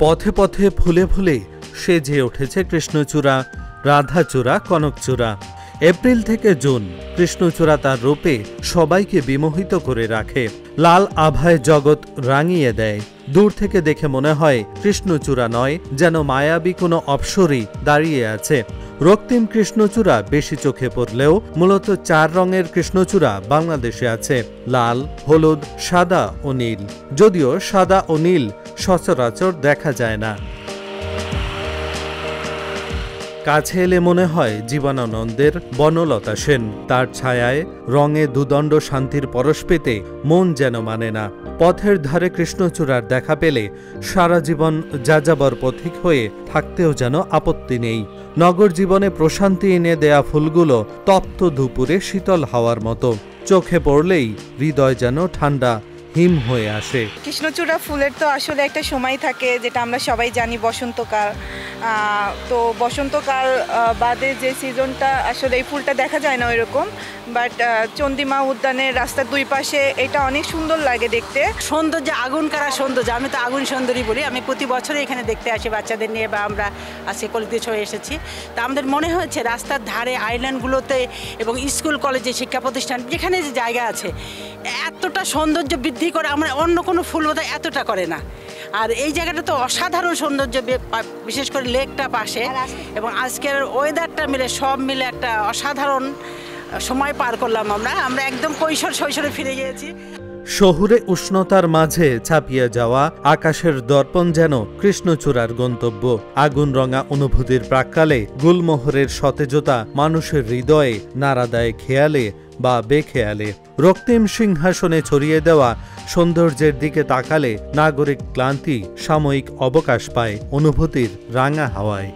পথে পথে ফুলে ফুলে সেজে উঠেছে কৃষ্ণচূড়া, রাধাচূড়া, কনকচূড়া। এপ্রিল থেকে জুন কৃষ্ণচূড়া তার রূপে সবাইকে বিমোহিত করে রাখে। লাল আভায় জগৎ রাঙিয়ে দেয়। দূর থেকে দেখে মনে হয় কৃষ্ণচূড়া নয়, যেন মায়াবী কোনো অপ্সরী দাঁড়িয়ে আছে। রক্তিম কৃষ্ণচূড়া বেশি চোখে পড়লেও মূলত 4 রঙের কৃষ্ণচূড়া বাংলাদেশে আছে: লাল, হলুদ, সাদা ও নীল। যদিও সাদা ও নীল সচরাচর দেখা যায় না। কাছে এলে মনে হয় জীবনানন্দের বনলতা সেন। তার ছায়ায় রঙে দুদণ্ড শান্তির পরশ পেতে মন যেন মানে না। পথের ধারে কৃষ্ণচূড়ার দেখা পেলে সারা জীবন যাযাবর পথিক হয়ে থাকতেও যেন আপত্তি নেই। নগর জীবনে প্রশান্তি এনে দেয়া ফুলগুলো তপ্ত দুপুরে শীতল হাওয়ার মতো। চোখে পড়লেই হৃদয় যেন ঠান্ডা হিম হয়ে আসে। কৃষ্ণচূড়া ফুলের তো আসলে একটা সময় থাকে, যেটা আমরা সবাই জানি, বসন্তকাল। তো বসন্তকাল বাদে যে সিজনটা আসলে এই ফুলটা দেখা যায় না ওইরকম, বাট চন্দ্রিমা উদ্যানের রাস্তার 2 পাশে এটা অনেক সুন্দর লাগে দেখতে। সৌন্দর্য, আগুন কারা সৌন্দর্য, আমি তো আগুন সুন্দরী বলি। আমি প্রতি বছরই এখানে দেখতে আসি বাচ্চাদের নিয়ে, বা আমরা আজকে কলেজে হয়ে এসেছি। তা আমাদের মনে হয়েছে রাস্তার ধারে আইল্যান্ডগুলোতে এবং স্কুল কলেজে শিক্ষা প্রতিষ্ঠান যেখানে যে জায়গা আছে, এতটা সৌন্দর্য বৃদ্ধি করে আমরা অন্য কোনো ফুল বোধহয় এতটা করে না। আর এই জায়গাটা তো অসাধারণ সৌন্দর্য, বিশেষ করে লেকটা পাশে, এবং আজকের ওয়েদারটা মিলে সব মিলে একটা অসাধারণ সময় পার করলাম। আমরা একদম শৈশবে ফিরে গিয়েছি। শহুরে উষ্ণতার মাঝে ছাপিয়ে যাওয়া আকাশের দর্পণ যেন কৃষ্ণচূড়ার গন্তব্য। আগুন রঙা অনুভূতির প্রাক্কালে গুলমোহরের সতেজতা মানুষের হৃদয়ে নাড়া দেয় খেয়ালে বা বেখেয়ালে। রক্তিম সিংহাসনে ছড়িয়ে দেওয়া সৌন্দর্যের দিকে তাকালে নাগরিক ক্লান্তি সাময়িক অবকাশ পায় অনুভূতির রাঙা হাওয়ায়।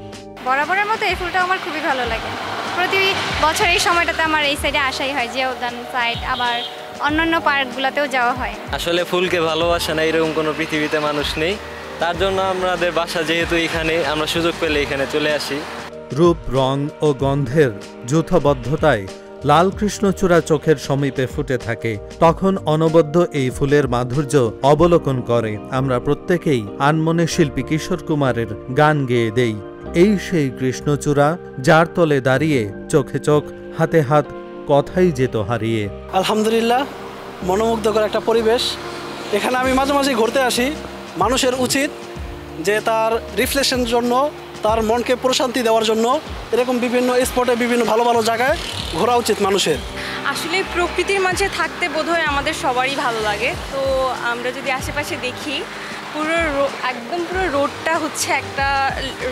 বরাবরের মতো এই ফুলটা আমার খুবই ভালো লাগে। প্রতি বছর এই সময়টাতে আমার এই সাইডে আসাই হয়, যে উদ্যান সাইড, আবার অন্যান্য পার্কগুলোতেও যাওয়া হয়। আসলে ফুলকে ভালোবাসে না এরকম কোনো পৃথিবীতে মানুষ নেই। তার জন্য আমাদের বাসা যেহেতু এখানে, আমরা সুযোগ পেলে এখানে চলে আসি। রূপ, রং ও গন্ধের যৌথবদ্ধতায় লাল কৃষ্ণচূড়া চোখের সমীপে ফুটে থাকে। তখন অনবদ্য এই ফুলের মাধুর্য অবলোকন করে আমরা প্রত্যেকেই আনমনে শিল্পী কিশোর কুমারের গান গেয়ে দেই। এই সেই কৃষ্ণচূড়া, যার তলে দাঁড়িয়ে চোখে চোখ, হাতে হাত, কথাই যেত হারিয়ে। আলহামদুলিল্লাহ, মনোমুগ্ধকর একটা পরিবেশ। এখানে আমি মাঝে মাঝে ঘুরতে আসি। মানুষের উচিত যে তার রিফ্রেশের জন্য, তার মনকে প্রশান্তি দেওয়ার জন্য এরকম বিভিন্ন স্পটে, বিভিন্ন ভালো ভালো জায়গায় ঘোরা উচিত মানুষের। আসলে প্রকৃতির মাঝে থাকতে বোধহয় আমাদের সবারই ভালো লাগে। তো আমরা যদি আশেপাশে দেখি, একদম পুরো রোডটা হচ্ছে একটা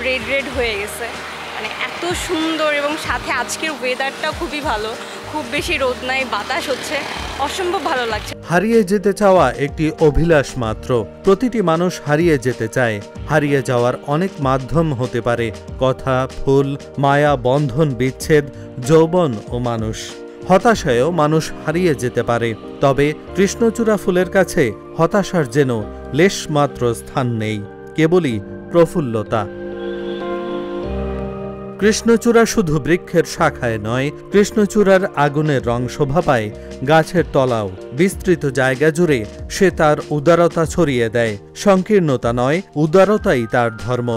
রেড হয়ে গেছে, মানে এত সুন্দর। এবং সাথে আজকের ওয়েদারটা খুবই ভালো, খুব বেশি রোদ নাই, বাতাস হচ্ছে, অসম্ভব ভালো লাগছে। হারিয়ে যেতে চাওয়া একটি অভিলাষ মাত্র। প্রতিটি মানুষ হারিয়ে যেতে চায়। হারিয়ে যাওয়ার অনেক মাধ্যম হতে পারে: কথা, ফুল, মায়া, বন্ধন, বিচ্ছেদ, যৌবন ও মানুষ। হতাশায়ও মানুষ হারিয়ে যেতে পারে। তবে কৃষ্ণচূড়া ফুলের কাছে হতাশার যেন লেশমাত্র স্থান নেই, কেবলই প্রফুল্লতা। কৃষ্ণচূড়া শুধু বৃক্ষের শাখায় নয়, কৃষ্ণচূড়ার আগুনের রং শোভা পায় গাছের তলাও। বিস্তৃত জায়গা জুড়ে সে তার উদারতা ছড়িয়ে দেয়। সংকীর্ণতা নয়, উদারতাই তার ধর্ম,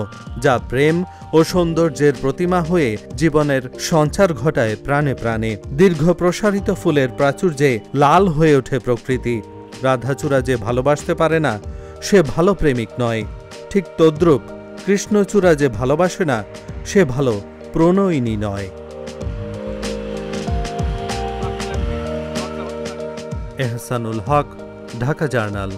যা প্রেম ও সৌন্দর্যের প্রতিমা হয়ে জীবনের সঞ্চার ঘটায় প্রাণে প্রাণে। দীর্ঘ প্রসারিত ফুলের প্রাচুর্যে লাল হয়ে ওঠে প্রকৃতি। রাধাচূড়া যে ভালোবাসতে পারে না, সে ভালো প্রেমিক নয়। ঠিক তদ্রূপ কৃষ্ণচূড়া যে ভালোবাসে না, সে ভালো প্রণয়িনী নয়। এহসানুল হক, ঢাকা জার্নাল।